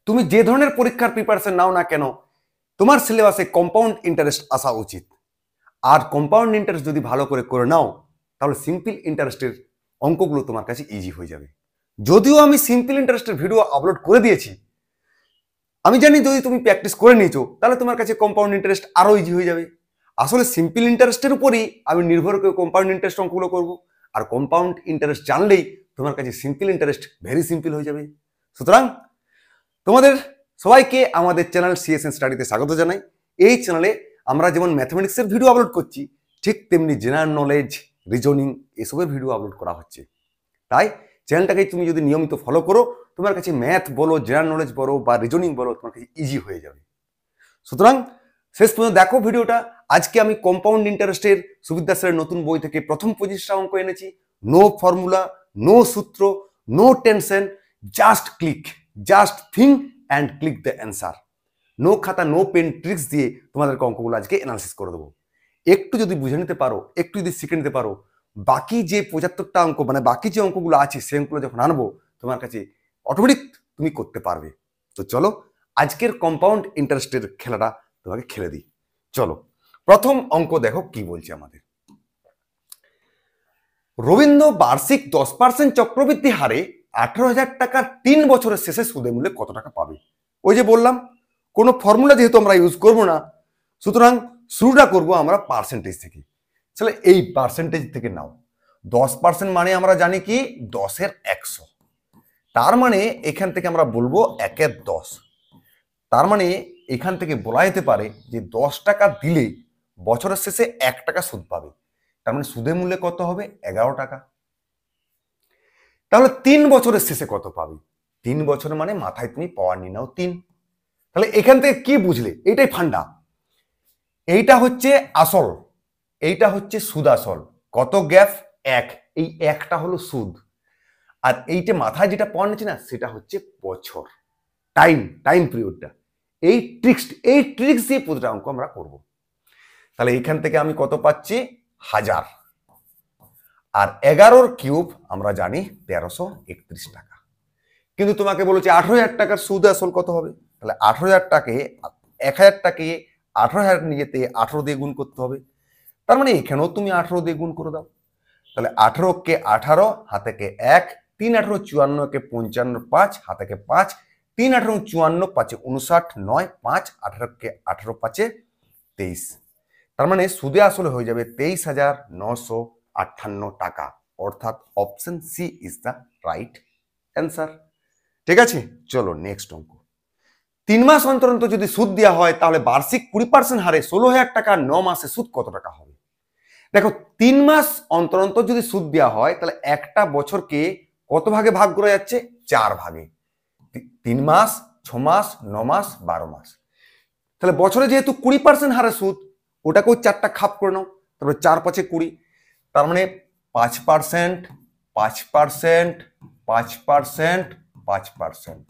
তুমি যে ধরনের পরীক্ষার প্রিপারেশন নাও না কেন, তোমার সিলেবাসে কম্পাউন্ড ইন্টারেস্ট আসা উচিত। আর কম্পাউন্ড ইন্টারেস্ট যদি ভালো করে নাও, তাহলে সিম্পল ইন্টারেস্টের অঙ্কগুলো তোমার কাছে ইজি হয়ে যাবে। যদিও আমি সিম্পল ইন্টারেস্টের ভিডিও আপলোড করে দিয়েছি, আমি জানি যদি তুমি প্র্যাকটিস করে নিয়েছো তাহলে তোমার কাছে কম্পাউন্ড ইন্টারেস্ট আরো ইজি হয়ে যাবে। আসলে সিম্পল ইন্টারেস্টের উপরই আমি নির্ভর করে কম্পাউন্ড ইন্টারেস্ট অঙ্কগুলো করবো। আর কম্পাউন্ড ইন্টারেস্ট জানলেই তোমার কাছে সিম্পল ইন্টারেস্ট ভেরি সিম্পল হয়ে যাবে। সুতরাং তোমাদের সবাইকে আমাদের চ্যানেল সিএসএন স্টাডিতে স্বাগত জানাই। এই চ্যানেলে আমরা যেমন ম্যাথমেটিক্সের ভিডিও আপলোড করছি, ঠিক তেমনি জেনারেল নলেজ, রিজনিং এসবের ভিডিও আপলোড করা হচ্ছে। তাই চ্যানেলটাকে তুমি যদি নিয়মিত ফলো করো, তোমার কাছে ম্যাথ বলো, জেনারেল নলেজ বলো বা রিজনিং বলো, তোমার কাছে ইজি হয়ে যাবে। সুতরাং শেষ পর্যন্ত দেখো ভিডিওটা। আজকে আমি কম্পাউন্ড ইন্টারেস্টের সুবিদ্যা স্যারের নতুন বই থেকে প্রথম 25টা অঙ্ক এনেছি। নো ফর্মুলা, নো সূত্র, no tension, just click, just think and click the answer. No খাতা, নো পেন, ট্রিক্স দিয়ে তোমাদেরকে অঙ্কগুলো আজকে অ্যানালিসিস করে দেবো। একটু যদি বুঝে নিতে পারো, একটু যদি শিখে নিতে পারো, বাকি যে 75টা অঙ্ক মানে বাকি যে অঙ্কগুলো আছে সে অঙ্কগুলো যখন আনবো তোমার কাছে অটোমেটিক তুমি করতে পারবে। তো চলো আজকের কম্পাউন্ড ইন্টারেস্টের খেলাটা তোমাকে খেলে দিই। চলো প্রথম অঙ্ক দেখো কি বলছে আমাদের। রবীন্দ্র বার্ষিক 10% চক্রবৃদ্ধি হারে 18,000 টাকার 3 বছরের শেষে সুদে মূল্যে কত টাকা পাবে? ওই যে বললাম কোনো ফর্মুলা যেহেতু আমরা ইউজ করব না, সুতরাং শুরুটা করব আমরা পার্সেন্টেজ থেকে। তাহলে এই পার্সেন্টেজ থেকে নাও। 10% মানে আমরা জানি কি 10-এর 100, তার মানে এখান থেকে আমরা বলবো 1-এর 10। তার মানে এখান থেকে বলা যেতে পারে যে 10 টাকা দিলে বছরের শেষে 1 টাকা সুদ পাবে। তার মানে সুদের মূল্যে কত হবে? 11 টাকা। তাহলে 3 বছরের শেষে কত পাবে? 3 বছর মানে মাথায় তুমি পাওয়ার নিয়ে নাও 3। তাহলে এখান থেকে কি বুঝলে? এইটাই ফান্ডা। এইটা হচ্ছে আসল, এইটা হচ্ছে সুদ আসল। কত গ্যাপ? 1। এই 1টা হলো সুদ। আর এইটা মাথায় যেটা পাওয়ার নিচ্ছে না সেটা হচ্ছে বছর, টাইম পিরিয়ডটা। এই ট্রিক্স দিয়ে প্রতিটা অঙ্ক আমরা করব। তাহলে এখান থেকে আমি কত পাচ্ছি? 1000। আর 11-র কিউব আমরা জানি 1331 টাকা। কিন্তু তোমাকে বলেছে 18,000 টাকার সুদ আসল কত হবে? তাহলে 18,000 টাকে 1000 টাকে 18,000 নিয়েতে 18 দিয়ে গুণ করতে হবে। তার মানে এখানেও তুমি 18 দিয়ে গুণ করে দাও। তাহলে 18 কে 18, হাতে কে 1, 3 18 54 কে 55, 5 হাতে কে 5, 3 18 54, 5 59, 9 5 18 কে 18 5 23। তার মানে সুদে আসলে হয়ে যাবে 23,958 টাকা। অর্থাৎ option C is the right answer. ঠিক আছে, চলো নেক্সট অঙ্ক। 3 মাস অন্তর অন্তর যদি সুদ দেওয়া হয় তাহলে বার্ষিক 20% হারে 16,000 টাকা 9 মাসে সুদ কত টাকা হবে? দেখো 3 মাস অন্তর অন্তর যদি সুদ দেওয়া হয় তাহলে একটা বছরকে কত ভাগে ভাগ করা যাচ্ছে? 4 ভাগে। 3 মাস, 6 মাস, 9 মাস, 12 মাস। তাহলে বছরে যেহেতু 20% হারে সুদ, ওটাকেও 4টা খাপ করে নাও। তারপরে 4 5 20, তার মানে 5%, 5%, 5%, 5%।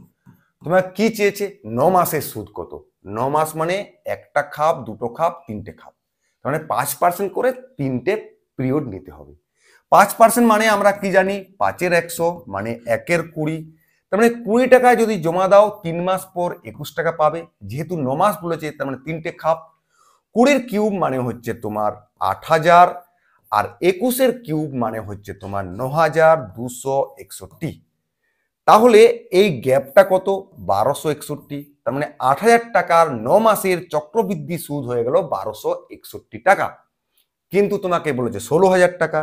তোমার কি চেয়েছে? 9 মাসের সুদ কত? 9 মাস মানে একটা খাপ, দুটো খাপ, 3টে খাপ। তার মানে 5% করে 3টে পিরিয়ড নিতে হবে। 5% মানে আমরা কি জানি? 5-এর 100 মানে 1-এর 20। তার মানে 20 টাকা যদি জমা দাও 3 মাস পর 21 টাকা পাবে। যেহেতু 9 মাস বলেছে তার মানে 3টে খাপ। 20-এর কিউব মানে হচ্ছে তোমার 8,000, আর 21-এর কিউব মানে হচ্ছে তোমার 9,261। তাহলে এই গ্যাপটা কত? 1261। তার মানে 8,000 টাকার 9 মাসের চক্রবৃদ্ধি সুদ হয়ে গেল 1261 টাকা। কিন্তু তোমাকে বলেছে 16,000 টাকা।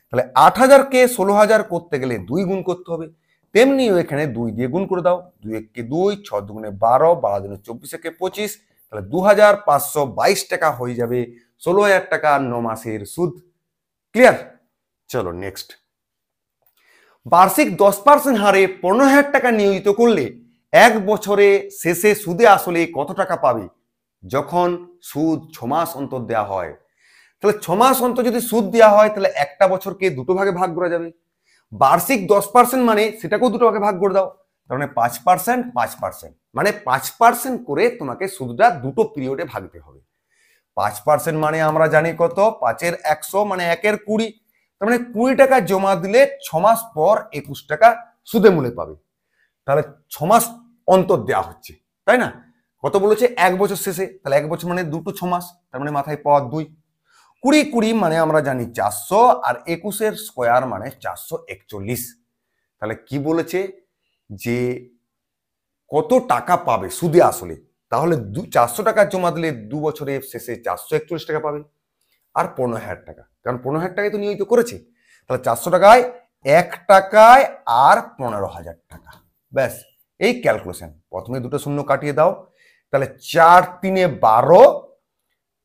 তাহলে 8,000-কে 16,000 করতে গেলে 2 গুণ করতে হবে। তেমনি এখানে 2 দিয়ে গুণ করে দাও। 2 1-কে 2, 6 2-গুণে 12, 12 2-গুণে 24, 1-কে 25। তাহলে 2,522 টাকা হয়ে যাবে 16,000 টাকা 9 মাসের সুদ। ক্লিয়ার? চলো নেক্সট। বার্ষিক 10% হারে 15,000 টাকা নিয়োজিত করলে 1 বছরে শেষে সুদে আসলে কত টাকা পাবে? যখন সুদ 6 মাস অন্তর দেওয়া হয়। তাহলে 6 মাস অন্তর যদি সুদ দেওয়া হয় তাহলে একটা বছরকে দুটো ভাগে ভাগ করা যাবে। বার্ষিক 10% মানে সেটাকেও দুটো ভাগে ভাগ করে দাও। তার মানে 5%, 5%, মানে 5% করে তোমাকে সুদটা দুটো পিরিয়ডে ভাগতে হবে। 5% মানে আমরা জানি কত? 5-এর 100 মানে 1-এর 20। তার মানে 20 টাকা জমা দিলে 6 মাস পর 21 টাকা সুদে মূল্যে পাবে। তাহলে 6 মাস অন্তর দেওয়া হচ্ছে, তাই না? কত বলেছে? 1 বছর শেষে, তাহলে 1 বছর মানে 2 টো 6 মাস, তার মানে মাথায় পাওয়ার 2। 20 মানে আমরা জানি 400, আর 21 স্কোয়ার মানে 441। তাহলে কি বলেছে যে কত টাকা পাবে সুদে আসলে? তাহলে 400 টাকা জমা দিলে 2 বছরের শেষে 441 টাকা পাবে, আর 15,000 টাকা, কারণ 15,000 টাকায় তো নিয়োজিত করেছে। তাহলে 400 টাকায় 1 টাকায় আর 15,000 টাকা। ব্যাস, এই ক্যালকুলেশন। প্রথমে দুটো শূন্য কাটিয়ে দাও, তাহলে 4 3 12,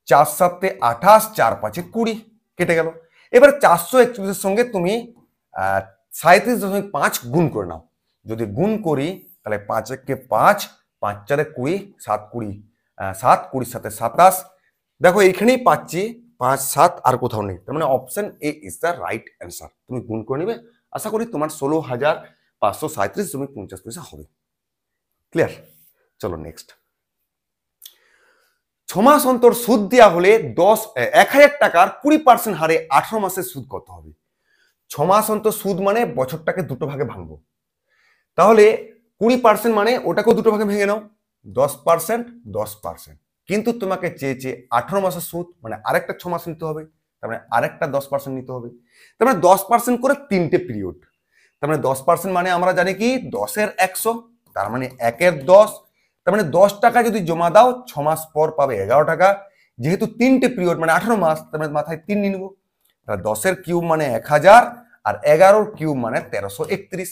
4 7 28, 4 5 20 কেটে গেল। এবার 441 সঙ্গে তুমি 37.5 গুণ করে নাও। যদি গুণ করি তাহলে 5 1 5, 5 4 20, 7 20, 7 20 7 27। দেখো এইখানেই পাচ্ছি 5 7, আর কোথাও নেই, তার মানে option A is the right answer. তুমি গুণ করে নিবে, আশা করি তোমার 16,537.50 হবে। ক্লিয়ার? চলো নেক্সট। 6 মাস অন্তর সুদ দেওয়া হলে 1,000 টাকার 20% হারে 18 মাসের সুদ কত হবে? 6 মাস অন্তর সুদ মানে বছরটাকে দুটো ভাগে ভাঙবো, তাহলে 20% মানে ওটাকেও দুটো ভাগে ভেঙে নাও, 10% 10%। কিন্তু তোমাকে চেয়েছে 18 মাসের সুদ, মানে আরেকটা 6 মাস নিতে হবে, তার মানে আরেকটা 10% নিতে হবে, তার মানে 10% করে 3টে পিরিয়ড। তার মানে 10% মানে আমরা জানি কি 10 এর 100, তার মানে 1 এর 10, তার মানে 10 টাকা যদি জমা দাও 6 মাস পর পাবে 11 টাকা। যেহেতু 3টে পিরিয়ড মানে 18 মাস, তার মানে মাথায় 3 নিয়ে নেবো। তাহলে 10 এর কিউব মানে 1000, আর 11 এর কিউব মানে 1331।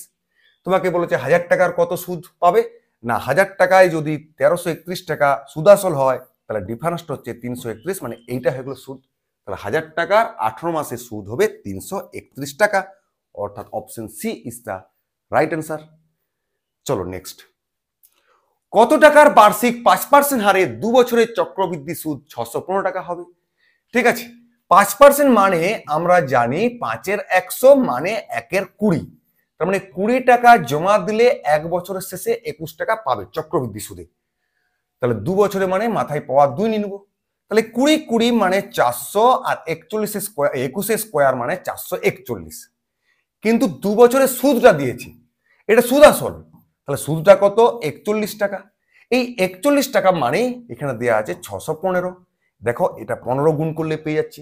তোমাকে বলেছে 1000 টাকার কত সুদ পাবে না, 1000 টাকায় যদি 1331 টাকা সুদ আসল হয়, তাহলে ডিফারেন্সটা হচ্ছে 331, মানে এইটা হয়ে গেল সুদ। তাহলে 1000 টাকার 18 মাসের সুদ হবে 331 টাকা, অর্থাৎ option C is the right answer. চলো নেক্সট। কত টাকার বার্ষিক 5% হারে 2 বছরের চক্রবৃদ্ধি সুদ 615 টাকা হবে? ঠিক আছে, 5% মানে আমরা জানি 5 এর 100 মানে 1 এর 20, তার মানে 20 টাকা জমা দিলে 1 বছরের শেষে 21 টাকা পাবে চক্রবৃদ্ধি সুদে। তাহলে 2 বছরে মানে মাথায় পাওয়া 2 নিয়ে নেবো, তাহলে 20 20 মানে 400, আর 41 স্কোয়ার 21 স্কোয়ার মানে 441। কিন্তু 2 বছরের সুদটা দিয়েছি, এটা সুদ আসল, তাহলে সুদটা কত? 41 টাকা। এই 41 টাকা মানেই এখানে দেওয়া আছে 615। দেখো এটা 15 গুণ করলে পেয়ে যাচ্ছি,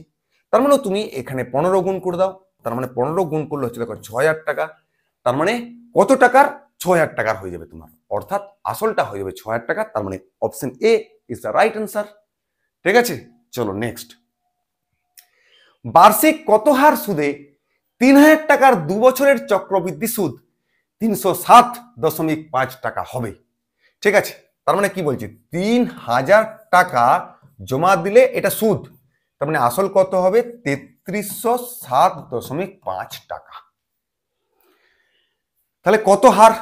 তার মানে তুমি এখানে 15 গুণ করে দাও, তার মানে 15 গুণ করলে হচ্ছে দেখো 6000 টাকা। তার মানে কত টাকার? 6000 টাকার হয়ে যাবে তোমার, অর্থাৎ আসলটা হয়ে যাবে 6000 টাকা। তার মানে option A is the right answer. ঠিক আছে, চলো নেক্সট। বার্ষিক কত হার সুদে 3000 টাকার 2 বছরের চক্রবৃদ্ধি সুদ 307.5 টাকা হবে? ঠিক আছে, তার মানে কি বলছি, 3000 টাকা জমা দিলে এটা সুদ, তার মানে আসল কত হবে? 3307.5 টাকা। তাহলে কত হার?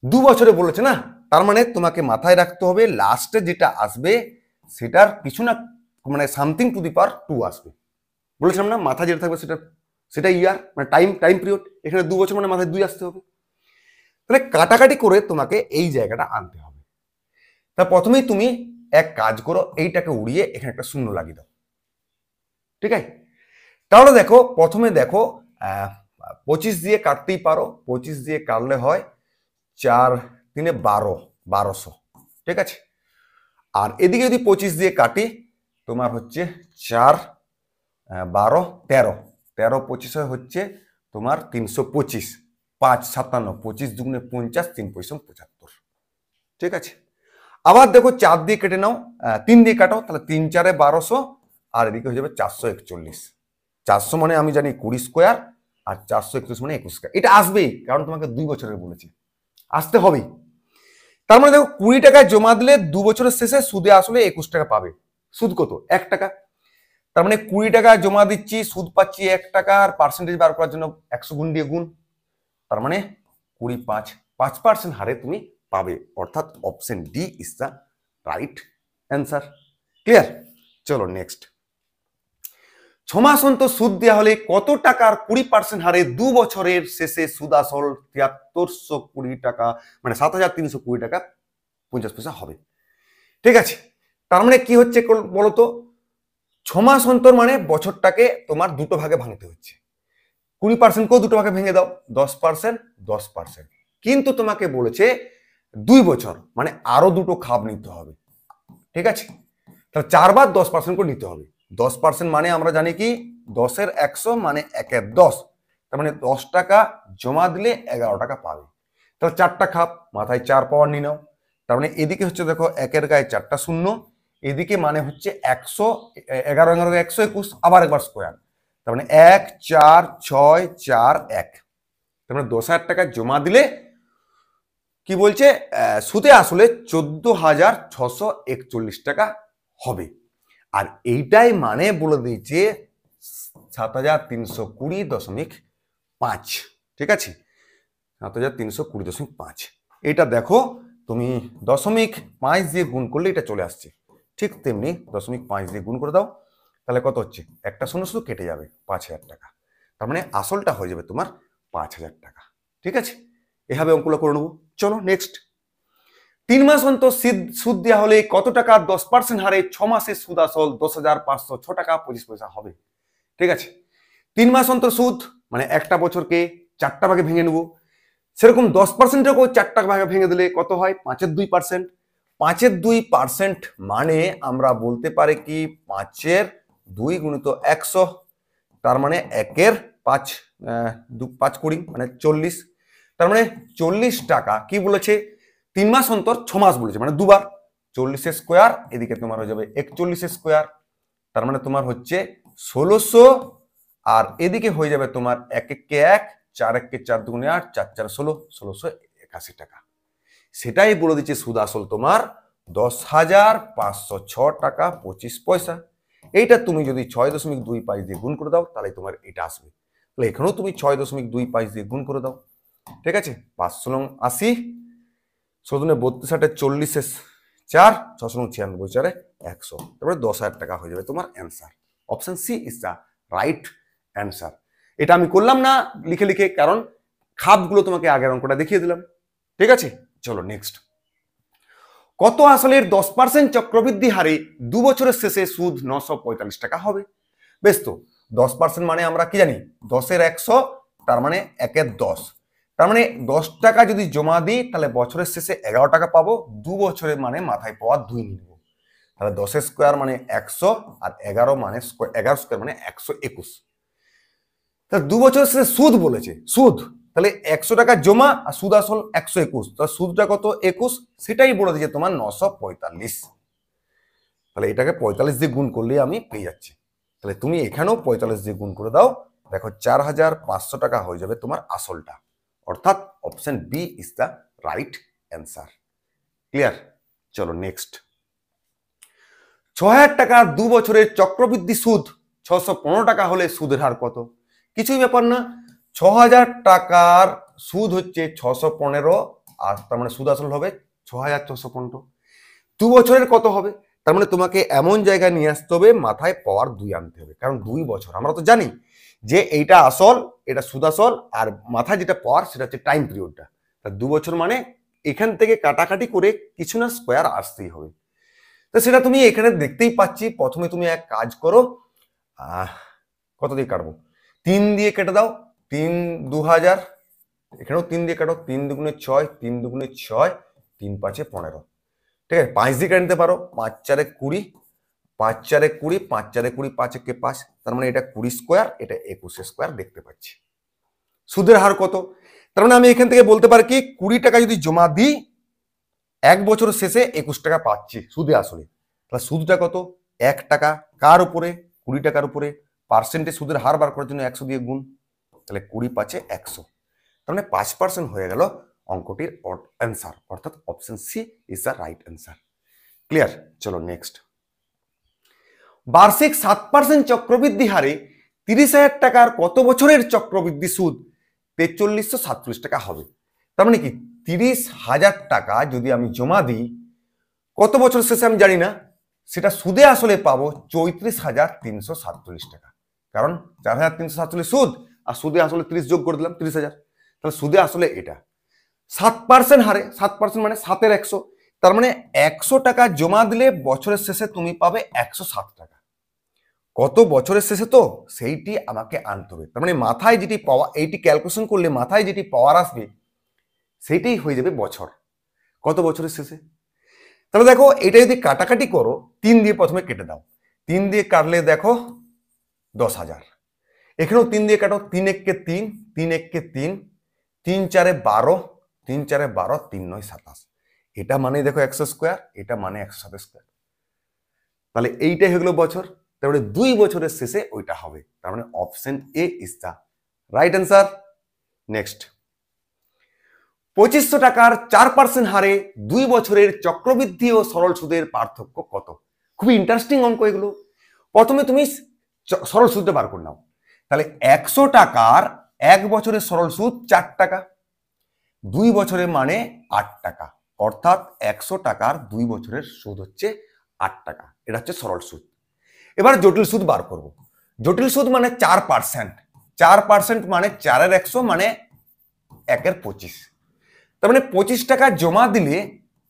2 বছরে বলেছে না, তার মানে তোমাকে মাথায় রাখতে হবে লাস্টে যেটা আসবে সেটার কিছু না মানে সামথিং টু দি পাওয়ার 2 আসবে। বলেছিলাম না, মাথা যেটা থাকবে সেটা ইয়ার মানে টাইম পিরিয়ড। এখানে 2 বছর মানে মাথায় 2 আসতে হবে। তাহলে কাটাকাটি করে তোমাকে এই জায়গাটা আনতে হবে। তা প্রথমেই তুমি এক কাজ করো, এইটাকে উড়িয়ে এখানে একটা শূন্য লাগিয়ে দাও। ঠিক আছে, তাহলে দেখো প্রথমে দেখো 25 দিয়ে কাটতেই পারো, 25 দিয়ে কাটলে হয় 4 3 12, 1200। ঠিক আছে, আর এদিকে যদি 25 দিয়ে কাটি তোমার হচ্ছে 4 12 13, 13 25 হচ্ছে তোমার 325, 5 57, 25 দুগুণে 50, 3 পয়সা 75। ঠিক আছে, আবার দেখো 4 দিয়ে কেটে নাও, 3 দিয়ে কাটো, তাহলে 3 4 1200, আর এদিকে হয়ে যাবে 441। 400 মানে আমি জানি 20 স্কোয়ার, আর 441 মানে 21 স্কোয়ার। এটা আসবেই, কারণ তোমাকে 2 বছরের বলেছি, আসতে হবেই। তার মানে দেখো 20 টাকায় জমা দিলে 2 বছরের শেষে সুদে আসলে 21 টাকা পাবে। সুদ কত? 1 টাকা। তার মানে 20 টাকা জমা দিচ্ছি, সুদ পাচ্ছি 1 টাকা, আর পার্সেন্টেজ বার করার জন্য 100 গুণ দিয়ে গুণ, তার মানে 20 5% হারে তুমি পাবে, অর্থাৎ option D is the right answer. Clear? চলো নেক্সট। 6 মাস অন্তর সুদ দেওয়া হলে কত টাকার 20% হারে 2 বছরের শেষে সুদ আসল 7320 টাকা মানে 7320 টাকা 50 পয়সা হবে? ঠিক আছে, তার মানে কি হচ্ছে বলতো, 6 মাস অন্তর মানে বছরটাকে তোমার দুটো ভাগে ভাঙতে হচ্ছে। 20% কেও দুটো ভাগে ভেঙে দাও, 10% 10%। কিন্তু তোমাকে বলেছে 2 বছর মানে আরো দুটো খাপ নিতে হবে, ঠিক আছে? তাহলে 4 বার 10% করে নিতে হবে। 10% মানে আমরা জানি কি 10-এর 100 মানে 1-এর 10, তার মানে 10 টাকা জমা দিলে 11 টাকা পাবে। তাহলে 4টা খাপ, মাথায় 4 পাওয়ার নিয়ে নাও। তার মানে এদিকে হচ্ছে দেখো 1-এর গায়ে 4টা শূন্য, এদিকে মানে হচ্ছে 100, 11 11 121, আবার একবার স্কোয়ার, তার মানে 1 4 6 4 1। তার মানে 10,000 টাকা জমা দিলে কি বলছে, সুদে আসলে 14,641 টাকা হবে। আর এইটাই মানে বলে দিয়েছে 7,320.5, ঠিক আছে? 7,320.5। এটা দেখো তুমি 0.5 দিয়ে গুণ করলে এটা চলে আসছে, ঠিক তেমনি 0.5 দিয়ে গুণ করে দাও, তাহলে কত হচ্ছে, একটা শূন্য শুধু কেটে যাবে, 5,000 টাকা। তার মানে আসলটা হয়ে যাবে তোমার 5,000 টাকা, ঠিক আছে? এভাবে অঙ্কগুলো করে নেবো। চলো নেক্সট। 3 মাস অন্তর সুদ দেওয়া হলে কত টাকা 10% হারে 6 মাসের সুদ আসল 10,506 টাকা 25 পয়সা হবে, ঠিক আছে? 3 মাস অন্তর সুদ মানে একটা বছরকে 4টা ভাগে ভেঙে নেবো, সেরকম 10%কেও 4টা ভাগে ভেঙে দিলে কত হয়, 5-এর 2%। 5-এর 2% মানে আমরা বলতে পারি কি 5-এর 2 গুণিত 100, তার মানে 1-এর 5 5 20 মানে 40। তার মানে 40 টাকা কি বলেছে, 3 মাস অন্তর 6 মাস বলেছে মানে দুবার, 40 স্কোয়ার এদিকে তোমার হয়ে যাবে 41 স্কোয়ার, তার মানে তোমার হচ্ছে 1600, আর এদিকে হয়ে যাবে তোমার 1 1 1 4 1 4 2 8 4 4 16, 1681 টাকা। সেটাই বলে দিচ্ছে সুদ আসল তোমার 10,506 টাকা 25 পয়সা। এইটা তুমি যদি 6.25 দিয়ে গুণ করে দাও তাহলে তোমার এটা আসবে। তাহলে এখানেও তুমি 6.25 দিয়ে গুণ করে দাও, ঠিক আছে? 580, 32 40 4 696 4 100, তারপরে 10,000 টাকা হয়ে যাবে তোমার answer. Option C is the right answer. এটা আমি করলাম না লিখে লিখে, কারণ খাপগুলো তোমাকে আগের অঙ্কটা দেখিয়ে দিলাম, ঠিক আছে? চলো নেক্সট। কত আসলের 10% চক্রবৃদ্ধি হারে 2 বছরের শেষে সুদ 945 টাকা হবে? বেশ, তো 10% মানে আমরা কি জানি, 10-এর 100 তার মানে 1-এর 10, তার মানে 10 টাকা যদি জমা দিই তাহলে বছরের শেষে 11 টাকা পাবো, 2 বছরের মানে মাথায় পাওয়া 2 নিয়ে নেবো, তাহলে 10 স্কোয়ার মানে 100 আর 11 মানে 11 স্কোয়ার মানে 121। তাহলে 2 বছরের শেষে সুদ বলেছে, সুদ, তাহলে 100 টাকা জমা আর সুদ আসল 121, তাহলে সুদটা কত 21, সেটাই বলে দিয়েছে তোমার 945। তাহলে এটাকে 45 দিয়ে গুণ করলে আমি পেয়ে যাচ্ছি, তাহলে তুমি এখানেও 45 দিয়ে গুণ করে দাও, দেখো 4,500 টাকা হয়ে যাবে তোমার আসলটা, অর্থাৎ option B is the right answer. Clear? চলো নেক্সট। 6,000 টাকার 2 বছরের চক্রবৃদ্ধি সুদ 615 টাকা হলে সুদের হার কত? কিছুই ব্যাপার না, 6,000 টাকার সুদ হচ্ছে 615, আর তার মানে সুদ আসল হবে 6,615। 2 বছরের কত হবে? তার মানে তোমাকে এমন জায়গায় নিয়ে আসতে হবে মাথায় পাওয়ার 2 আনতে হবে, কারণ 2 বছর আমরা তো জানি যে এইটা আসল, এটা সুদ আসল, আর মাথায় যেটা পাওয়ার সেটা হচ্ছে টাইম পিরিয়ডটা। তা 2 বছর মানে এখান থেকে কাটাকাটি করে কিছু না স্কোয়ার আসতেই হবে। তো সেটা তুমি এখানে দেখতেই পাচ্ছি, প্রথমে তুমি এক কাজ করো, কত দিয়ে কাটবো, 3 দিয়ে কেটে দাও, 3 2000, এখানেও 3 দিয়ে কাটো, 3 দুগুণে 6, 3 দুগুণে 6, 3 5 15, ঠিক আছে? 5 দিয়ে কাটতে পারো, 5 4 20, 5 4 20, 5 4 20, 5 1 5, তার মানে এটা 20 স্কোয়ার, এটা 21 স্কোয়ার দেখতে পাচ্ছি। সুদের হার কত? তার মানে আমি এখান থেকে বলতে পারি কি 20 টাকা যদি জমা দিই 1 বছরের শেষে 21 টাকা পাচ্ছি সুদে আসলে, তাহলে সুদটা কত, 1 টাকা, কার উপরে, 20 টাকার উপরে, পার্সেন্টেজ সুদের হার বার করার জন্য 100 দিয়ে গুণ, তাহলে 20 5 100, তার মানে 5% হয়ে গেল অঙ্কটির অ্যান্সার, অর্থাৎ option C is the right answer. Clear? চলো নেক্সট। বার্ষিক 7% চক্রবৃদ্ধি হারে 30,000 টাকার কত বছরের চক্রবৃদ্ধি সুদ 4347 টাকা হবে? তার মানে কি 30,000 টাকা যদি আমি জমা দিই কত বছর শেষে আমি জানি না, সেটা সুদে আসলে পাবো 34,347 টাকা, কারণ 4,347 সুদ আর সুদে আসলে 30 যোগ করে দিলাম 30,000, তাহলে সুদে আসলে এটা 7% হারে, 7% মানে 7-এর 100, তার মানে 100 টাকা জমা দিলে বছরের শেষে তুমি পাবে 107 টাকা। কত বছরের শেষে তো সেইটি আমাকে আনতে হবে, তার মানে মাথায় যেটি পাওয়া, এইটি ক্যালকুলেশন করলে মাথায় যেটি পাওয়ার আসবে সেইটাই হয়ে যাবে বছর। কত বছরের শেষে? তাহলে দেখো এটা যদি কাটাকাটি করো, 3 দিয়ে প্রথমে কেটে দাও। 3 দিয়ে কাটলে দেখো 10,000। এখানেও 3 দিয়ে কাটো, 3 একে 3, 3 একে 3, 3 4 12, 3 4 12, 3 9 27। এটা মানে দেখো 100 স্কোয়ার, এটা মানে 107 স্কোয়ার। তাহলে এইটাই হয়ে গেল বছর। তারপরে 2 বছরের শেষে ওইটা হবে। তার মানে option A is the right answer. Next, 2500 টাকার 4% হারে 2 বছরের চক্রবৃদ্ধি ও সরল সুদের পার্থক্য কত? খুবই ইন্টারেস্টিং অঙ্ক এগুলো। প্রথমে তুমি সরল সুদটা বার করে নাও। তাহলে 100 টাকার 1 বছরের সরল সুদ 4 টাকা, 2 বছরের মানে 8 টাকা, অর্থাৎ 100 টাকার 2 বছরের সুদ হচ্ছে 8 টাকা। এটা হচ্ছে সরল সুদ। এবার জটিল সুদ বার করব। জটিল সুদ মানে 4%। 4% মানে 4 এর 100 মানে 1 এর 25। তার মানে 25 টাকা জমা দিলে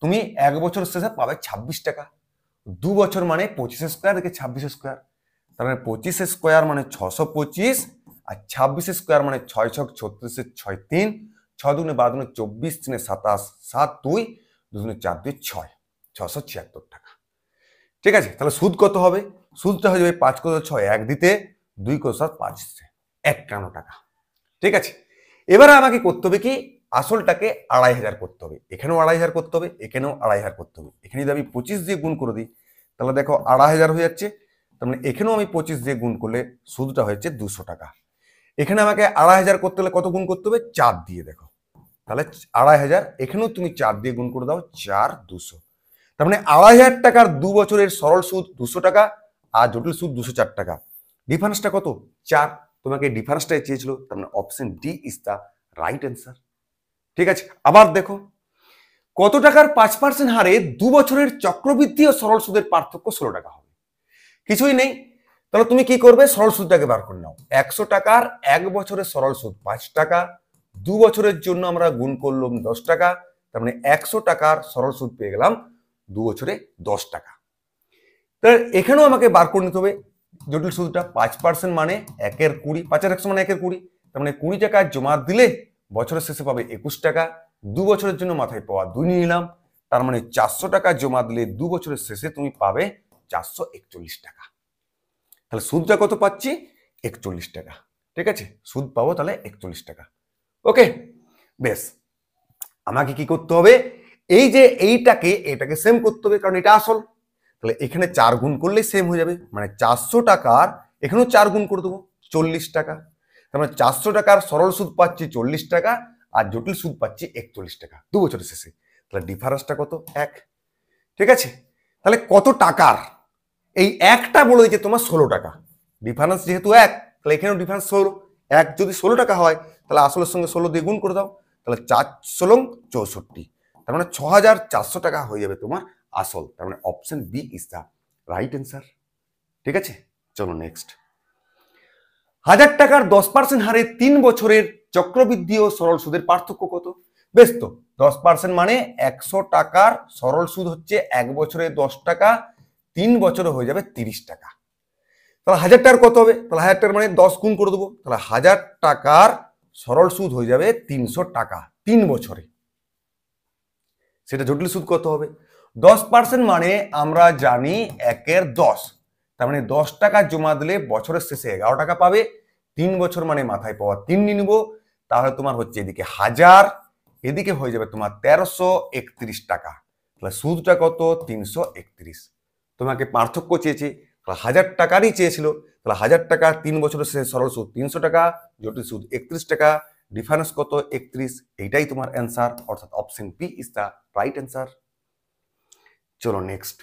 তুমি 1 বছর শেষে পাবে 26 টাকা। 2 বছর মানে 25 স্কোয়ার, এদিকে 26 স্কোয়ার। তার মানে 25 স্কোয়ার মানে 625, আর 26 স্কোয়ার মানে 6 ছক 36, 6 3, 6 দুগুণে 12, 24, 3 27, 7 2, 2 4 2 6, 676 টাকা। ঠিক আছে, তাহলে সুদ কত হবে? সুদটা হয়ে যাবে 5 কত 6 1 দিতে, 2 কত 7 5 51 টাকা। ঠিক আছে, এবারে আমাকে করতে হবে কি, আসলটাকে 2500 করতে হবে। এখানেও 2500 করতে হবে, এখানেও 2500 করতে হবে। এখানে যদি আমি 25 দিয়ে গুণ করে দিই, তাহলে দেখো 2500 হয়ে যাচ্ছে। তার মানে এখানেও আমি 25 দিয়ে গুণ করলে সুদটা হয়েছে 200 টাকা। এখানে আমাকে 2500 করতে হলে কত গুণ করতে হবে? 4 দিয়ে। দেখো তাহলে 2500, এখানেও তুমি 4 দিয়ে গুণ করে দাও, 4 200। তার মানে 2500 টাকার 2 বছরের সরল সুদ 200 টাকা, আর জটিল সুদ 204 টাকা। ডিফারেন্সটা কত? 4। তোমাকে ডিফারেন্সটাই চেয়েছিল, তার মানে option D is the right answer. ঠিক আছে, আবার দেখো, কত টাকার 5% হারে 2 বছরের চক্রবৃদ্ধি ও সরল সুদের পার্থক্য 16 টাকা হবে? কিছুই নেই, তাহলে তুমি কি করবে? সরল সুদটাকে বার করে নাও। 100 টাকার 1 বছরের সরল সুদ 5 টাকা, 2 বছরের জন্য আমরা গুণ করলাম 10 টাকা। তার মানে 100 টাকার সরল সুদ পেয়ে গেলাম 2 বছরে 10 টাকা। তাহলে এখানেও আমাকে বার করে নিতে হবে জটিল সুদটা। 5% মানে 1 এর 20, 5 এর 100 মানে 1 এর 20। তার মানে 20 টাকা জমা দিলে বছরের শেষে পাবে 21 টাকা। 2 বছরের জন্য মাথায় পাওয়া 2 নিয়ে নিলাম। তার মানে 400 টাকা জমা দিলে 2 বছরের শেষে তুমি পাবে 441 টাকা। তাহলে সুদটা কত পাচ্ছি? 41 টাকা। ঠিক আছে, সুদ পাবো তাহলে 41 টাকা। ওকে, বেশ। আমাকে কি করতে হবে? এই যে এটাকে সেম করতে হবে, কারণ এটা আসল। তাহলে এখানে 4 গুণ করলেই সেম হয়ে যাবে। মানে 400 টাকার এখানেও 4 গুণ করে দেবো, 40 টাকা। তার মানে 400 টাকার সরল সুদ পাচ্ছি 40 টাকা, আর জটিল সুদ পাচ্ছি 41 টাকা 2 বছরের শেষে। তাহলে ডিফারেন্সটা কত? 1। ঠিক আছে, তাহলে কত টাকার? এই একটা বলে দিচ্ছে তোমার 16 টাকা। ডিফারেন্স যেহেতু 1, তাহলে এখানেও ডিফারেন্স 16। 1 যদি 16 টাকা হয়, তাহলে আসলের সঙ্গে 16 দিয়ে গুণ করে দাও। তাহলে 4 16 64। তার মানে 6400 টাকা হয়ে যাবে তোমার আসল। তার মানে option B is the right answer. ঠিক আছে, চলো নেক্সট। 1000 টাকার 10% হারে 3 বছরের চক্রবৃদ্ধি ও সরল সুদের পার্থক্য কত? বেশ, তো 10% মানে 100 টাকার সরল সুদ হচ্ছে 1 বছরে 10 টাকা, 3 বছরে হয়ে যাবে 30 টাকা। তাহলে 1000 টাকার কত হবে? তাহলে 1000 টাকার মানে 10 গুণ করে দেবো। তাহলে 1000 টাকার সরল সুদ হয়ে যাবে 300 টাকা 3 বছরে। সেটা জটিল সুদ কত হবে? 10% মানে আমরা জানি 1 এর 10। তার মানে 10 টাকা জমা দিলে বছরের শেষে 11 টাকা পাবে। 3 বছর মানে মাথায় পাওয়া 3 নিয়ে নিব। তাহলে তোমার হচ্ছে এদিকে 1000, এদিকে হয়ে যাবে তোমার 1331 টাকা। তাহলে সুদটা কত? 331। তোমাকে পার্থক্য চেয়েছে, 1000 টাকারই চেয়েছিল। তাহলে 1000 টাকা 3 বছরের শেষে সরল সুদ 300 টাকা, জটিল সুদ 31 টাকা। ডিফারেন্স কত? 31। এইটাই তোমার অ্যান্সার, অর্থাৎ option B is the right answer. চলো নেক্সট।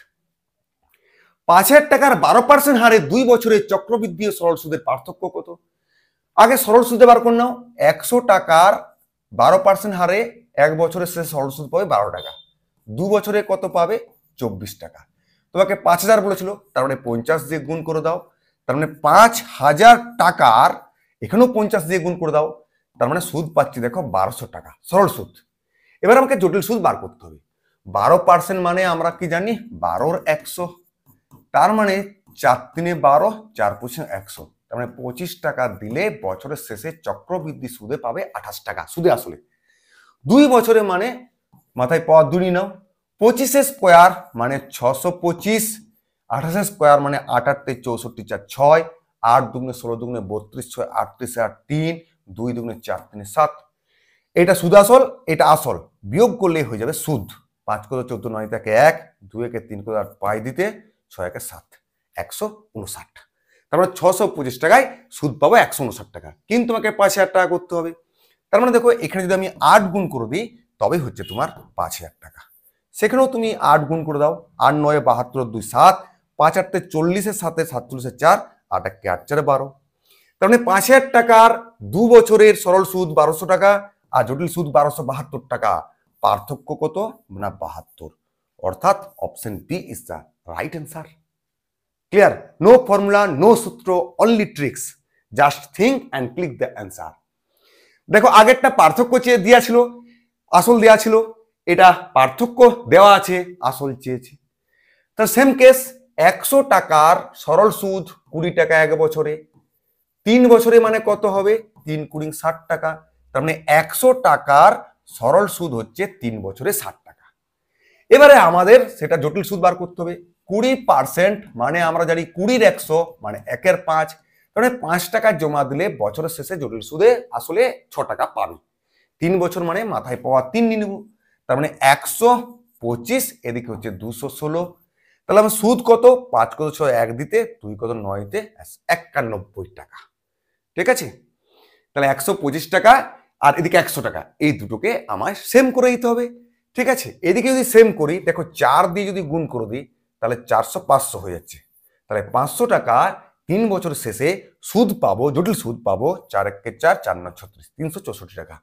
5000 টাকার 12% হারে 2 বছরের চক্রবৃদ্ধি ও সরল সুদের পার্থক্য কত? আগে সরল সুদে বার করে নাও। 100 টাকার 12% হারে 1 বছরের শেষে সরল সুদ পাবে 12 টাকা। 2 বছরে কত পাবে? 24 টাকা। তোমাকে 5000 বলেছিল, তার মানে 50 দিয়ে গুণ করে দাও। তার মানে 5000 টাকার এখানেও 50 দিয়ে গুণ করে দাও। তার মানে সুদ পাচ্ছি দেখো 1200 টাকা সরল সুদ। এবার আমাকে জটিল সুদ বার করতে হবে। 12% মানে আমরা কি জানি? 12 এর 100। তার মানে 4 3 12, 4 5 100। তার মানে 25 টাকা দিলে বছরের শেষে চক্রবৃদ্ধি সুদে পাবে 28 টাকা, সুদে আসলে। 2 বছরে মানে মাথায় পাওয়ার 2 নিয়ে নাও, 25 স্কোয়ার মানে 625, 28 স্কোয়ার মানে 8 8 64 4 6, 8 দুগুণে 16 দুগুণে 32, 6 38 আর 3, 2 দুগুণে 4 3 7। এটা সুদ আসল, এটা আসল, বিয়োগ করলে হয়ে যাবে সুদ। 5 করে 14 9 থেকে 1, 2 একে 3 করে 8 পাই দিতে, 6 একে 7, 159। তারপরে 625 টাকায় সুদ পাবো 159 টাকা, কিন্তু তোমাকে 5000 টাকা করতে হবে। তার মানে দেখো এখানে যদি আমি 8 গুণ করে দিই তবে হচ্ছে তোমার 5000 টাকা। সেখানেও তুমি 8 গুণ করে দাও, 8 9 72 2 7, 5 8 40 7 47 4, 8 1 8 4 12। তার মানে 5000 টাকার 2 বছরের সরল সুদ 1200 টাকা আর জটিল সুদ 1272 টাকা। পার্থক্য কত না 72, অর্থাৎ option B is the right answer. Clear? No formula, no সূত্র, only tricks, just think and click the answer. দেখো আগেরটা পার্থক্য চেয়ে দেওয়া ছিল, আসল দেওয়া ছিল, এটা পার্থক্য দেওয়া আছে, আসল চেয়েছে। তার সেম কেস, 100 টাকার সরল সুদ 20 টাকা 1 বছরে, 3 বছরে মানে কত হবে? 3 20 60 টাকা। তার মানে 100 টাকার সরল সুদ হচ্ছে 3 বছরে 60 টাকা। এবারে আমাদের সেটা জটিল সুদ বার করতে হবে। 20% মানে আমরা জানি 20 এর 100 মানে 1 এর 5, মানে 5 টাকা জমা দিলে বছরের শেষে জটিল সুদে আসলে 6 টাকা পাবে। 3 বছর মানে মাথায় পাওয়া 3 নিয়ে নেব, তার মানে 125, এদিকে হচ্ছে 216। তাহলে আমার সুদ কত? 5 কত 6 1 দিতে, 2 কত 9 তে 91 টাকা। ঠিক আছে? তাহলে 125 টাকা আর এদিকে 100 টাকা, এই দুটোকে আমায় সেম করে দিতে হবে। ঠিক আছে? এদিকে যদি সেম করি, দেখো 4 দিয়ে যদি গুণ করে দিই তাহলে 400 500 হয়ে যাচ্ছে। তাহলে 500 টাকা 3 বছর শেষে সুদ পাবো, জটিল সুদ পাবো 4 1 4 4 9 36, 364 টাকা।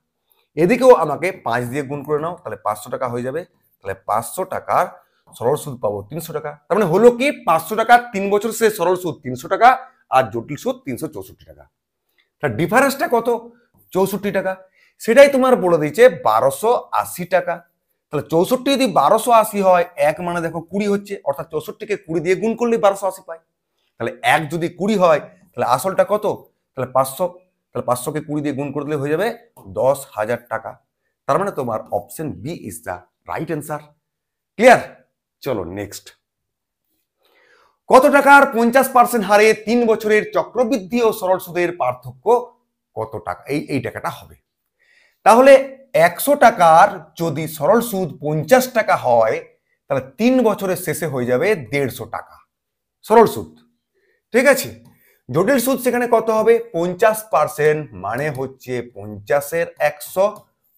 এদিকেও আমাকে 5 দিয়ে গুণ করে নাও, তাহলে 500 টাকা হয়ে যাবে। তাহলে 500 টাকার সরল সুদ পাবো 300 টাকা। তার মানে হলো কি 500 টাকা 3 বছর শেষে সরল সুদ 300 টাকা আর জটিল সুদ 364 টাকা। তার ডিফারেন্সটা কত? 64 টাকা। সেটাই তোমার বলে দিয়েছে 1280 টাকা। তাহলে 64 যদি 1280 হয়, 1 মানে দেখো 20 হচ্ছে, অর্থাৎ 64কে 20 দিয়ে গুণ করলে 1280 পাই। তাহলে 1 যদি 20 হয় তাহলে আসলটা কত? তাহলে 500। তাহলে 500কে 20 দিয়ে গুণ করে দিলে হয়ে যাবে 10,000 টাকা। তার মানে তোমার option B is the right answer. Clear? চলো নেক্সট। কত টাকার 50% হারে 3 বছরের চক্রবৃদ্ধি ও সরল সুদের পার্থক্য কত টাকা? এই টাকাটা হবে। তাহলে 100 টাকার যদি সরল সুদ 50 টাকা হয় তাহলে 3 বছরের শেষে হয়ে যাবে 150 টাকা সরল সুদ। ঠিক আছে? জটিল সুদ সেখানে কত হবে? 50% মানে হচ্ছে 50 এর 100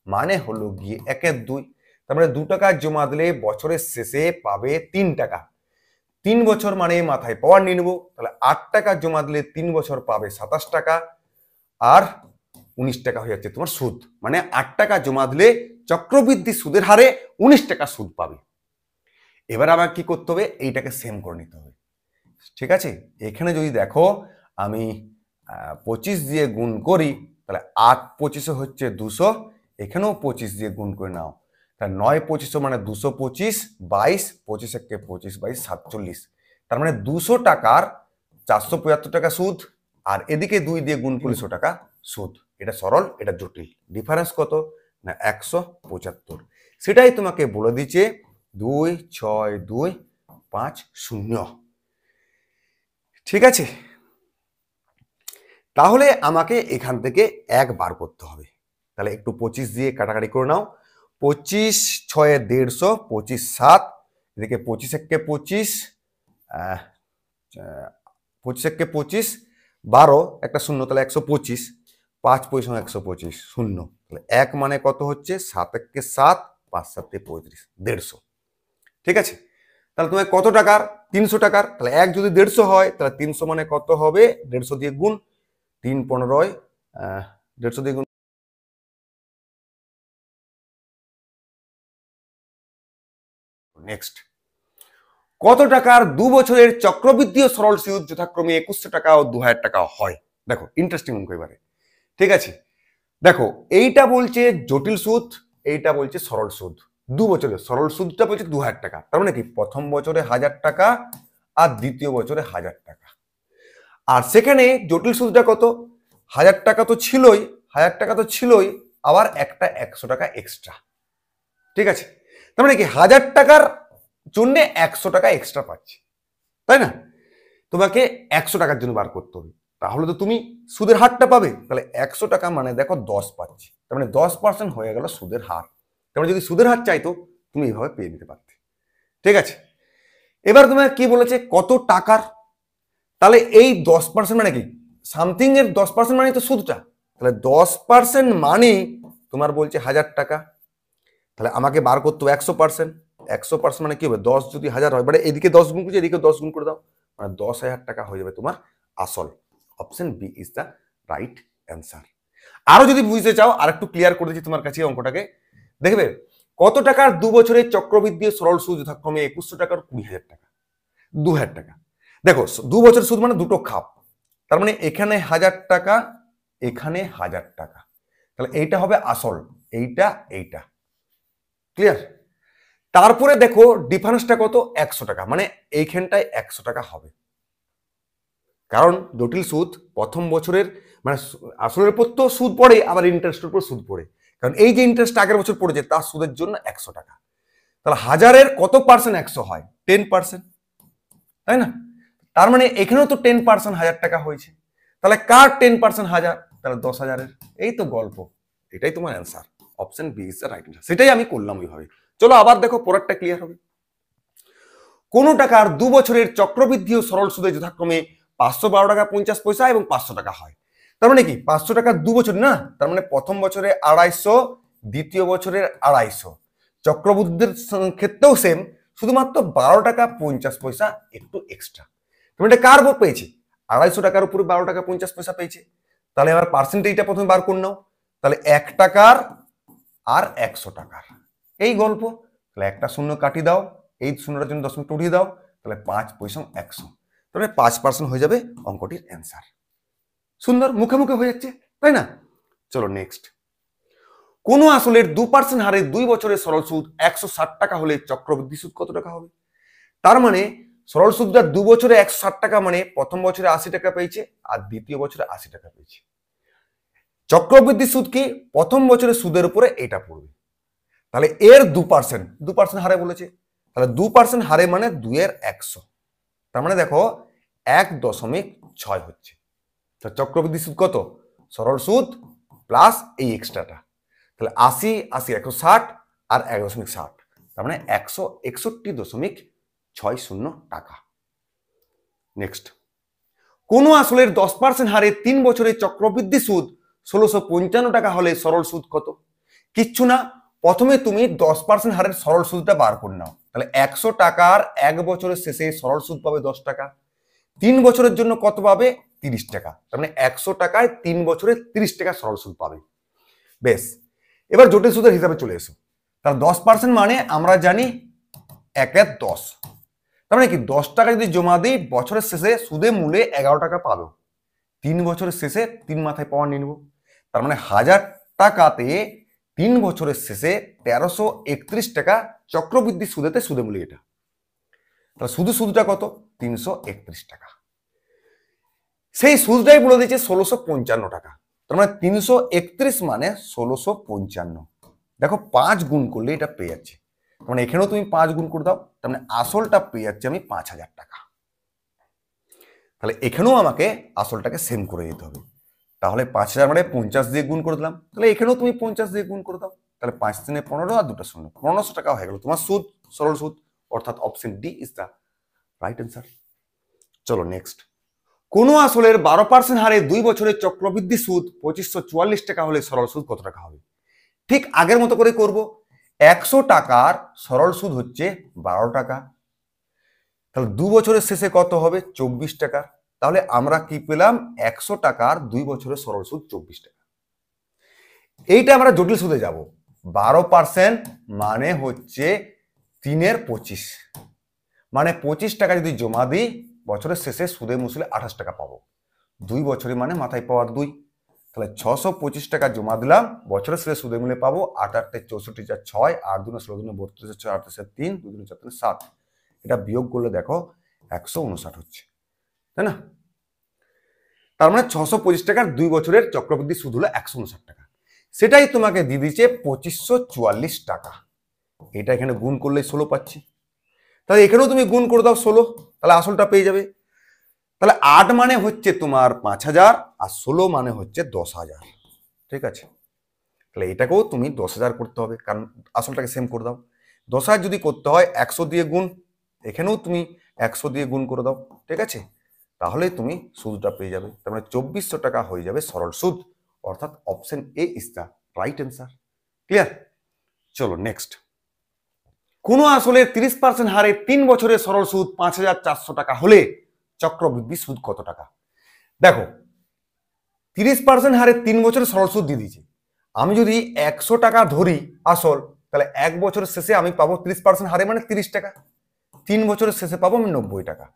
মানে হলো গিয়ে 1 এর 2। তার মানে 2 টাকা জমা দিলে বছরের শেষে পাবে 3 টাকা। 3 বছর মানে মাথায় পাওয়ার নিয়ে নেবো, তাহলে 8 টাকা জমা দিলে 3 বছর পাবে 27 টাকা আর 19 টাকা হয়ে যাচ্ছে তোমার সুদ। মানে 8 টাকা জমা দিলে চক্রবৃদ্ধি সুদের হারে 19 টাকা সুদ পাবে। এবার আবার কি করতে হবে? এইটাকে সেম করে নিতে হবে। ঠিক আছে? এখানে যদি দেখো আমি 25 দিয়ে গুণ করি তাহলে 8 25 হচ্ছে 200, এখানেও 25 দিয়ে গুণ করে নাও, তাহলে 9 25 মানে 225, 22 25 একে 25 22 47। তার মানে 200 টাকার 475 টাকা সুদ আর এদিকে 2 দিয়ে গুণ করলে 100 টাকা সুদ। এটা সরল, এটা জটিল। ডিফারেন্স কত? না 175। সেটাই তোমাকে বলে দিচ্ছে 2 6 2 5 0। ঠিক আছে? তাহলে আমাকে এখান থেকে 1 বার করতে হবে। তাহলে একটু 25 দিয়ে কাটাকাটি করে নাও। 25 6 150, 25 7, এদিকে 25 একে 25, 25 একে 25, 12 একটা শূন্য, তাহলে 125, 5 25 125 শূন্য। তাহলে 1 মানে কত হচ্ছে? 7 একে 7, 5 7 35, 150। ঠিক আছে? তাহলে তোমার কত টাকার? 300 টাকার। তাহলে 1 যদি 150 হয় তাহলে 300 মানে কত হবে? 150 দিয়ে গুণ, 3 15, 150 দিয়ে গুণ। নেক্সট, কত টাকার 2 বছরের চক্রবৃদ্ধি ও সরল সুদ যথাক্রমে 2100 টাকা ও 2000 টাকা হয়? দেখো ইন্টারেস্টিং অঙ্ক এবারে। ঠিক আছে? দেখো এইটা বলছে জটিল সুদ, এইটা বলছে সরল সুদ। 2 বছরের সরল সুদটা বলছে 2000 টাকা। তার মানে কি প্রথম বছরে 1000 টাকা আর দ্বিতীয় বছরে 1000 টাকা। আর সেখানে জটিল সুদটা কত? 1000 টাকা তো ছিলই, 1000 টাকা তো ছিলই, আবার একটা 100 টাকা এক্সট্রা। ঠিক আছে? তার মানে কি 1000 টাকার জন্য 100 টাকা এক্সট্রা পাচ্ছি, তাই না? তোমাকে 100 টাকার জন্য বার করতে হবে, তাহলে তো তুমি সুদের হারটা পাবে। তাহলে 100 টাকা মানে দেখো 10 পাচ্ছি, তার মানে 10% হয়ে গেল সুদের হার। তার মানে যদি সুদের হার চাইতো তুমি এইভাবে পেয়ে নিতে পারতে। ঠিক আছে, এবার তোমার কি বলেছে কত টাকার, তাহলে এই 10% মানে কি সামথিং এর 10% মানে তো সুদটা, তাহলে 10% মানে তোমার বলছে 1000 টাকা, তাহলে আমাকে বার করতে হবে 100%। 100% মানে কি হবে 10 যদি 1000 হয়, মানে এদিকে 10 গুণ করছি এদিকে 10 গুণ করে দাও, মানে 10,000 টাকা হয়ে যাবে তোমার আসল। Option B is the right answer. আরো যদি বুঝতে চাও আর একটু ক্লিয়ার করে দিচ্ছি তোমার কাছে অঙ্কটাকে, দেখবে কত টাকার 2 বছরের চক্রবৃদ্ধি সরল সুদ যথাক্রমে 2100 টাকার 20,000 টাকা 2000 টাকা। দেখো 2 বছর সুদ মানে দুটো খাপ, তার মানে এখানে 1000 টাকা এখানে 1000 টাকা, তাহলে এইটা হবে আসল, এইটা এইটা, ক্লিয়ার? তারপরে দেখো ডিফারেন্সটা কত 100 টাকা, মানে এইখানটায় 100 টাকা হবে, কারণ জটিল সুদ প্রথম বছরের মানে আসলের উপর তো সুদ পড়ে, আবার ইন্টারেস্টের উপর সুদ পড়ে, কারণ এই যে ইন্টারেস্ট আগের বছর পড়েছে তার সুদের জন্য 100 টাকা। তাহলে 1000-এর কত পার্সেন্ট 100 হয় 10%, তাই না? তার মানে এখানেও তো 10% 1000 টাকা হয়েছে, তাহলে কার 10% 1000, তাহলে 10,000-এর। এই তো গল্প, এটাই তোমার answer. Option B is the right answer, সেটাই আমি করলাম ওইভাবে। চলো আবার দেখো পরেরটা ক্লিয়ার হবে। কোন টাকার 2 বছরের চক্রবৃদ্ধি ও সরল সুদে যথাক্রমে 512 টাকা 50 পয়সা এবং 500 টাকা হয়। তার মানে কি 500 টাকা 2 বছর না, তার মানে প্রথম বছরে 250, দ্বিতীয় বছরের 250। চক্রবৃদ্ধির ক্ষেত্রেও সেম, শুধুমাত্র 12 টাকা 50 পয়সা একটু এক্সট্রা। তুমি এটা কার উপর পেয়েছি 250 টাকার উপরে 12 টাকা 50 পয়সা পেয়েছে, তাহলে এবার পার্সেন্টেজটা প্রথমে বার করে নাও, তাহলে 1 টাকার আর 100 টাকার এই গল্প, তাহলে একটা শূন্য কাটি দাও, এই শূন্যটার জন্য দশমিকটা উঠিয়ে দাও, তাহলে 5 পয়সা 100, তাহলে 5% হয়ে যাবে অঙ্কটির অ্যান্সার। সুন্দর, মুখে মুখে হয়ে যাচ্ছে, তাই না? চলো নেক্সট। কোন আসলের 2% হারে 2 বছরের সরল সুদ 160 টাকা হলে চক্রবৃদ্ধি সুদ কত টাকা হবে? তার মানে সরল সুদটা 2 বছরে 160 টাকা, মানে প্রথম বছরে 80 টাকা পেয়েছে আর দ্বিতীয় বছরে 80 টাকা পেয়েছে। চক্রবৃদ্ধি সুদ কি প্রথম বছরের সুদের উপরে এটা পড়বে, তাহলে এর 2% হারে বলেছে, তাহলে 2% হারে মানে 2 এর 100, তার মানে দেখো 1.6 হচ্ছে। চক্রবৃদ্ধি সুদ কত সরল সুদ প্লাস এই এক্সট্রাটা, তাহলে 80 80 160 আর 1.60, তার মানে 161.60 টাকা। নেক্সট, কোন আসলের 10% হারে 3 বছরের চক্রবৃদ্ধি সুদ 1655 টাকা হলে সরল সুদ কত? কিচ্ছু না, প্রথমে তুমি 10% হারের সরল সুদটা বার করে নাও, তাহলে 100 টাকার 1 বছরের শেষে সরল সুদ পাবে 10 টাকা, 3 বছরের জন্য কত পাবে 30 টাকা, তার মানে 100 টাকায় 3 বছরে 30 টাকা সরল সুদ পাবে। বেশ, এবার জটিল সুদের হিসাবে চলে এসো। তাহলে 10% মানে আমরা জানি 1 এর 10, তার মানে কি 10 টাকা যদি জমা দিই বছরের শেষে সুদে মূলে 11 টাকা পাবো, 3 বছরের শেষে 3 মাথায় পাওয়া নিয়ে নেবো, তার মানে 1000 টাকাতে 3 বছরের শেষে 1331 টাকা চক্রবৃদ্ধি সুদেতে সুদে মূলে, এটা তাহলে সুদটা কত 331 টাকা। সেই সুদটাই বলে দিয়েছে 1655 টাকা, তার মানে 331 মানে 1655। দেখো 5 গুণ করলে এটা পেয়ে যাচ্ছে, মানে এখানেও তুমি 5 গুণ করে দাও, তার মানে আসলটা পেয়ে যাচ্ছে আমি 5000 টাকা। তাহলে এখানেও আমাকে আসলটাকে সেম করে দিতে হবে, তাহলে 5000 মানে 50 দিয়ে গুণ করে দিলাম, তাহলে এখানেও তুমি 50 দিয়ে গুণ করে দাও, তাহলে 5 3 15 আর 2টা শূন্য 1500 টাকা হয়ে গেল তোমার সুদ, সরল সুদ, অর্থাৎ option D is the right answer. চলো নেক্সট। কোন আসলের 12% হারে 2 বছরের চক্রবৃদ্ধি সুদ 2544 টাকা হলে সরল সুদ কত টাকা হবে? ঠিক আগের মতো করে করব, 100 টাকার সরল সুদ হচ্ছে 12 টাকা, তাহলে 2 বছরের শেষে কত হবে 24 টাকা, তাহলে আমরা কি পেলাম 100 টাকার 2 বছরের সরল সুদ 24 টাকা। এইটা আমরা জটিল সুদে যাব, 12% মানে হচ্ছে 3 এর 25, মানে 25 টাকা যদি জমা দিই বছরের শেষে সুদে মুসলে 28 টাকা পাবো, 2 বছরে মানে মাথায় পাওয়ার 2, তাহলে 625 টাকা জমা দিলাম, বছরের শেষে সুদে মিলে পাবো 8 8 64 যা 6, 8 2 16 2 32 6 8 3 2 2 4 7, এটা বিয়োগ করলে দেখো 159 হচ্ছে, তাই না? তার মানে 625 টাকার 2 বছরের চক্রবৃদ্ধি সুদ হলো 159 টাকা, সেটাই তোমাকে দিয়ে দিচ্ছে 2544 টাকা। এটা এখানে গুণ করলেই 16 পাচ্ছি, তাহলে এখানেও তুমি গুণ করে দাও 16, তাহলে আসলটা পেয়ে যাবে। তাহলে 8 মানে হচ্ছে তোমার 5000 আর 16 মানে হচ্ছে 10,000। ঠিক আছে, তাহলে এটাকেও তুমি 10,000 করতে হবে, কারণ আসলটাকে সেম করে দাও। 10,000 যদি করতে হয় 100 দিয়ে গুণ, এখানেও তুমি 100 দিয়ে গুণ করে দাও। ঠিক আছে, তাহলে তুমি সুদটা পেয়ে যাবে। তার মানে 2400 টাকা হয়ে যাবে সরল সুদ, অর্থাৎ option A is the right answer. Clear? চলো নেক্সট। কোনো আসলে 30% হারে 3 বছরের সরল সুদ 5,400 টাকা হলে চক্রবৃদ্ধি সুদ কত টাকা? দেখো, 30% হারে 3 বছরের সরল সুদ দিয়ে দিয়েছে। আমি যদি 100 টাকা ধরি আসল, তাহলে 1 বছরের শেষে আমি পাবো 30% হারে মানে 30 টাকা, 3 বছরের শেষে পাবো আমি 90 টাকা।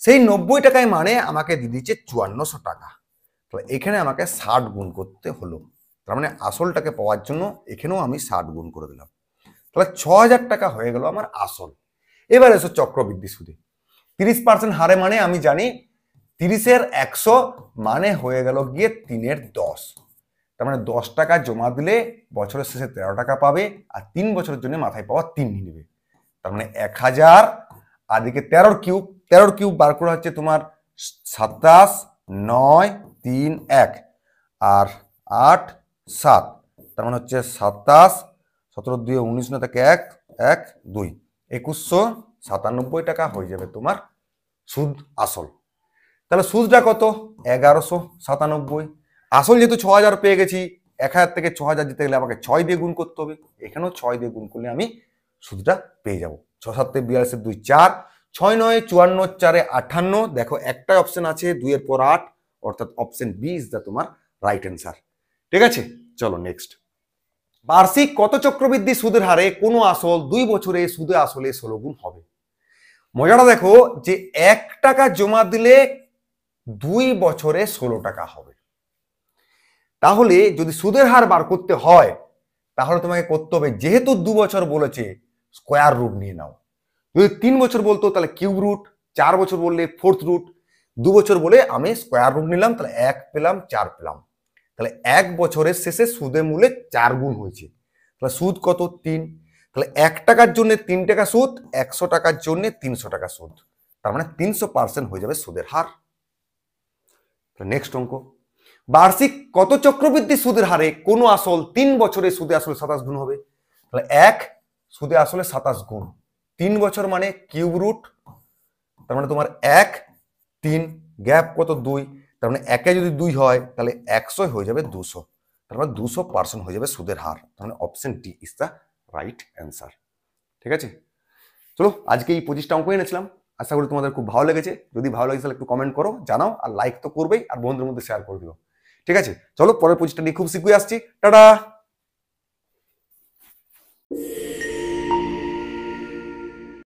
সেই 90 টাকায় মানে আমাকে দিয়ে দিচ্ছে 5400 টাকা। তাহলে এখানে আমাকে 60 গুণ করতে হলো, তার মানে আসলটাকে পাওয়ার জন্য এখানেও আমি 60 গুণ করে দিলাম। তাহলে 6000 টাকা হয়ে গেল আমার আসল। এবার এসো চক্রবৃদ্ধি সুদে। 30% হারে মানে আমি জানি 30-এর 100 মানে হয়ে গেল গিয়ে 3-এর 10। তার মানে 10 টাকা জমা দিলে বছরের শেষে 13 টাকা পাবে, আর 3 বছরের জন্য মাথায় পাওয়া 3 নিয়ে নেবে। তার মানে 1000 আর দিকে 13 কিউব, 13 কিউব বার করা হচ্ছে তোমার 27, 9, 3, 1 আর 8, 7, তার মানে হচ্ছে 27, 17 2 19 না থাকে 1, 1 2, 2197 টাকা হয়ে যাবে তোমার সুদ আসল। তাহলে সুদটা কত? 1197। আসল যেহেতু 6000 পেয়ে গেছি, 1000 থেকে 6000 দিতে গেলে আমাকে 6 দিয়ে গুণ করতে হবে, এখানেও 6 দিয়ে গুণ করলে আমি সুদটা পেয়ে যাব। 6 7 42 2 4, 6 9 54 4 58। দেখো একটাই অপশন আছে 2 এর পর 8, অর্থাৎ অপশন বি ইজ দা তোমার রাইট অ্যান্সার। ঠিক আছে, চলো নেক্সট। বার্ষিক কত চক্রবৃদ্ধি সুদের হারে কোনো আসল 2 বছরে সুদে আসলে 16 গুণ হবে? মজাটা দেখো যে 1 টাকা জমা দিলে 2 বছরে 16 টাকা হবে। তাহলে যদি সুদের হার বার করতে হয়, তাহলে তোমাকে করতে হবে, যেহেতু 2 বছর বলেছে স্কোয়ার রুট নিয়ে নাও। যদি 3 বছর বলতো তাহলে কিউব রুট, 4 বছর বললে ফোর্থ রুট, 2 বছর বলে আমি স্কোয়ার রুট নিলাম, তাহলে 1 পেলাম 4 পেলাম। তাহলে 1 বছরের শেষে সুদে মূলে 4 গুণ হয়েছে, তাহলে সুদ কত? 3। তাহলে 1 টাকার জন্য 3 টাকা সুদ, 100 টাকার জন্য 300 টাকা সুদ, তার মানে 300% হয়ে যাবে সুদের হার। নেক্সট অঙ্ক। বার্ষিক কত চক্রবৃদ্ধি সুদের হারে কোনো আসল 3 বছরে সুদে আসলে 27 গুণ হবে? তাহলে 1 সুদে আসলে 27 গুণ, 3 বছর মানে কিউব রুট, তার মানে তোমার 1 3 গ্যাপ কত? 2, তার মানে 1 যদি 2 হয় তাহলে 100 হয়ে যাবে 200, তার মানে 200% হয়ে যাবে সুদের হার। তার মানে option D is the right answer. ঠিক আছে, চলো আজকে এই 25টা অঙ্ক এনেছিলাম, আশা করি তোমাদের খুব ভালো লেগেছে। যদি ভালো লাগে তাহলে একটু কমেন্ট করো, জানাও, আর লাইক তো করবেই, আর বন্ধুদের মধ্যে শেয়ার করে দিও। ঠিক আছে, চলো পরের 25টা নিয়ে খুব শীঘ্রই আসছি। টাটা।